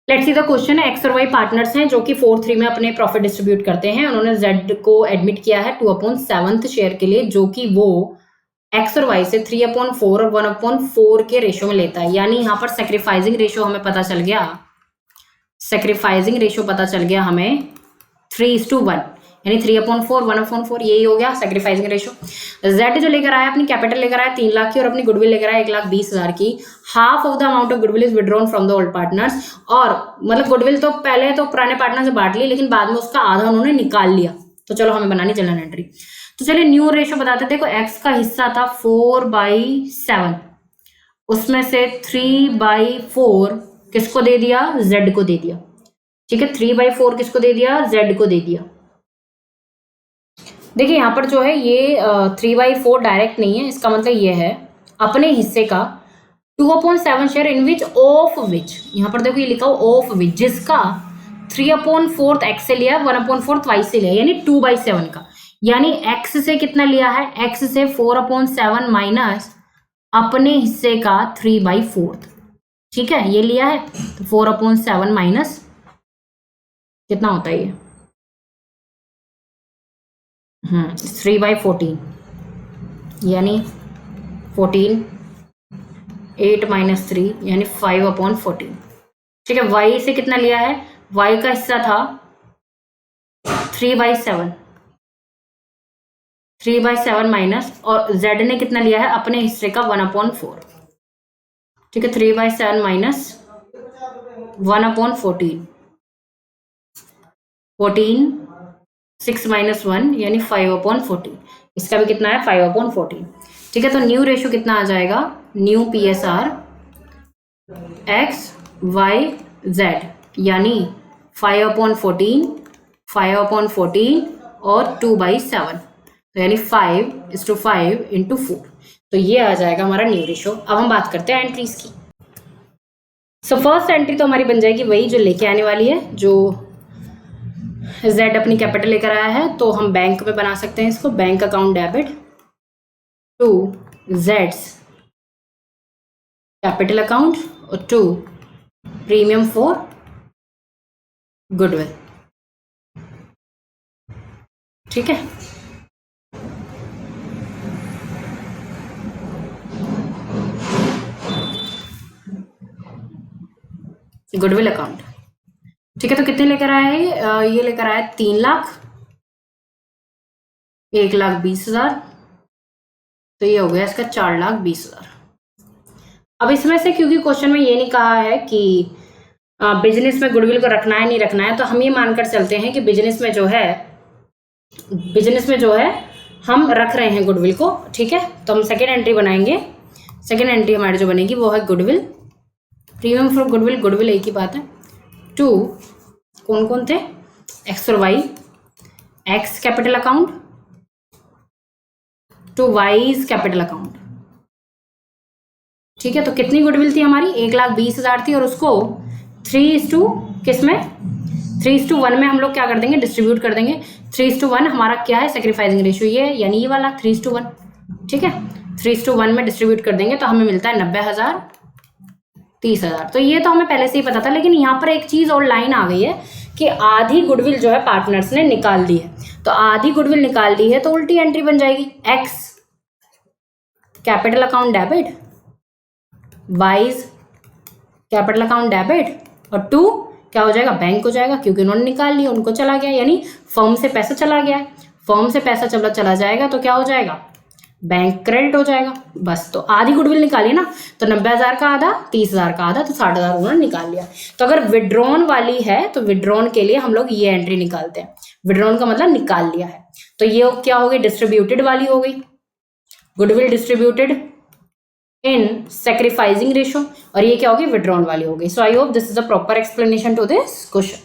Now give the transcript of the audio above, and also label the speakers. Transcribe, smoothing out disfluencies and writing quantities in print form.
Speaker 1: Let's see the question है, x और Y partners हैं जो कि 4/3 में अपने प्रॉफिट डिस्ट्रीब्यूट करते हैं। उन्होंने जेड को एडमिट किया है 2/7 शेयर के लिए, जो कि वो एक्स और वाई से 3/4 और 1/4 के रेशो में लेता है। यानी यहाँ पर सेक्रीफाइसिंग रेशो हमें पता चल गया, सेक्रीफाइसिंग रेशो पता चल गया हमें 3:1, यानी 3/4 1/4, यही हो गया सेक्रीफाइसिंग रेशो। जेड जो लेकर आया, अपनी कैपिटल लेकर आया 3 लाख की और अपनी गुडविल लेकर आया 1,20,000 की। Half of the amount of goodwill is withdrawn from the old partners. और मतलब गुडविल तो पहले तो पुराने पार्टनर से बांट ली, लेकिन बाद में उसका आधा उन्होंने निकाल लिया। तो चलो हमें बनानी जर्नल एंट्री। तो चलिए न्यू रेशो बताते। देखो एक्स का हिस्सा था 4/7, उसमें से 3/4 किसको दे दिया, जेड को दे दिया। ठीक है, 3/4 किसको दे दिया, जेड को दे दिया। देखिए यहाँ पर जो है ये 3/4 डायरेक्ट नहीं है, इसका मतलब ये है अपने हिस्से का 2/7 share in which of which, यहाँ पर देखो ये लिखा हो ऑफ विच, जिसका 3/4 एक्स से लिया, 1/4 वाई से लिया, यानी 2/7 का। यानी एक्स से कितना लिया है, एक्स से 4/7 माइनस अपने हिस्से का 3/4। ठीक है, ये लिया है तो 4/7 माइनस कितना होता है ये 3/14, यानी 14, 8 माइनस 3 यानी 5/14। ठीक है, y से कितना लिया है, y का हिस्सा था 3/7, 3/7 माइनस, और z ने कितना लिया है अपने हिस्से का 1/4। ठीक है, 3/7 माइनस 1/14, 14, 6 माइनस 1 यानी 5/14। इसका भी कितना है 5/14। ठीक है, तो न्यू रेशो कितना आ जाएगा, new PSR X Y Z, यानी 5/14, 5/14 और 2/7, तो यानी 5:5 × 4। तो ये आ जाएगा हमारा न्यू रेशो। अब हम बात करते हैं एंट्रीज की। सो फर्स्ट एंट्री तो हमारी बन जाएगी वही जो लेके आने वाली है, जो जेड अपनी कैपिटल लेकर आया है, तो हम बैंक में बना सकते हैं इसको, बैंक अकाउंट डेबिट टू जेड्स कैपिटल अकाउंट और टू प्रीमियम फॉर गुडविल। ठीक है, गुडविल अकाउंट। ठीक है, तो कितने लेकर आए, ये लेकर आया 3 लाख, 1,20,000, तो ये हो गया इसका 4,20,000। अब इसमें से क्योंकि क्वेश्चन में ये नहीं कहा है कि बिजनेस में गुडविल को रखना है नहीं रखना है, तो हम ये मानकर चलते हैं कि बिजनेस में जो है हम रख रहे हैं गुडविल को। ठीक है, तो हम सेकेंड एंट्री बनाएंगे। सेकेंड एंट्री हमारी जो बनेगी वो है goodwill, premium for goodwill, goodwill एक ही बात है, टू कौन कौन थे, एक्स और Y, X capital account to Y's capital account. ठीक है, तो कितनी गुडविल थी हमारी, 1,20,000 थी, और उसको 3:1 में हम लोग क्या कर देंगे, डिस्ट्रीब्यूट कर देंगे। 3:1 हमारा क्या है, सेक्रीफाइसिंग रेशियो, ये यानी ये वाला 3:1। ठीक है, 3:1 में डिस्ट्रीब्यूट कर देंगे तो हमें मिलता है 90,000, 30,000। तो ये तो हमें पहले से ही पता था, लेकिन यहाँ पर एक चीज और लाइन आ गई है कि आधी गुडविल जो है पार्टनर्स ने निकाल दी है। तो आधी गुडविल निकाल दी है तो उल्टी एंट्री बन जाएगी, x capital account debit, wise capital account debit, और टू क्या हो जाएगा, बैंक हो जाएगा, क्योंकि उन्होंने निकाल लिया, उनको चला गया, यानी फर्म से पैसा चला गया है। फर्म से पैसा चला जाएगा तो क्या हो जाएगा, बैंक क्रेडिट हो जाएगा। बस, तो आधी गुडविल निकाली ना, तो 90,000 का आधा, 30,000 का आधा, तो 60,000 उन्होंने निकाल लिया। तो अगर विड्रॉन वाली है तो विड्रॉन के लिए हम लोग ये एंट्री निकालते हैं, विड्रॉन का मतलब निकाल लिया है। तो ये क्या हो गई, डिस्ट्रीब्यूटेड वाली हो गई, goodwill distributed in sacrificing ratio, और ये क्या होगी, विड्रॉन वाली हो गई। So I hope this is a proper explanation to this question.